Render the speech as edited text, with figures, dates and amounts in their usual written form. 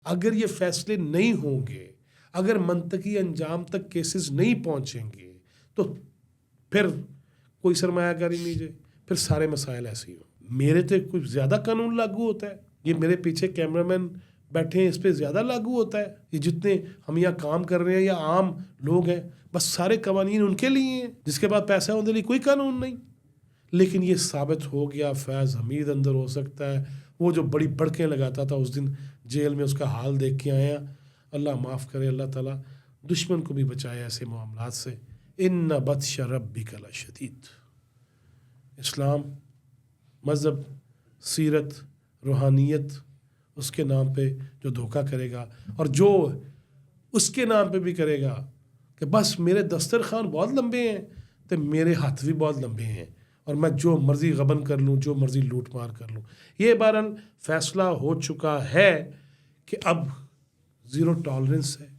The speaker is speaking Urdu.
اگر یہ فیصلے نہیں ہوں گے، اگر منطقی انجام تک کیسز نہیں پہنچیں گے تو پھر کوئی سرمایہ کاری نہیں جائے، پھر سارے مسائل ایسے ہی ہوں۔ میرے تو کچھ زیادہ قانون لاگو ہوتا ہے، یہ میرے پیچھے کیمرہ مین بیٹھے ہیں اس پہ زیادہ لاگو ہوتا ہے، یہ جتنے ہم یہاں کام کر رہے ہیں یا عام لوگ ہیں بس سارے قوانین ان کے لیے ہیں، جس کے بعد پیسہ ان کے لیے کوئی قانون نہیں۔ لیکن یہ ثابت ہو گیا فیض حمید اندر ہو سکتا ہے، وہ جو بڑی بڑکیں لگاتا تھا اس دن جیل میں، اس کا حال دیکھ کے آیا۔ اللہ معاف کرے، اللہ تعالیٰ دشمن کو بھی بچائے ایسے معاملات سے۔ ان بطش ربک لشدید۔ اسلام مذہب، سیرت، روحانیت، اس کے نام پہ جو دھوکہ کرے گا اور جو اس کے نام پہ بھی کرے گا کہ بس میرے دسترخوان بہت لمبے ہیں تو میرے ہاتھ بھی بہت لمبے ہیں اور میں جو مرضی غبن کر لوں، جو مرضی لوٹ مار کر لوں۔ یہ بہرحال فیصلہ ہو چکا ہے کہ اب زیرو ٹالرنس ہے۔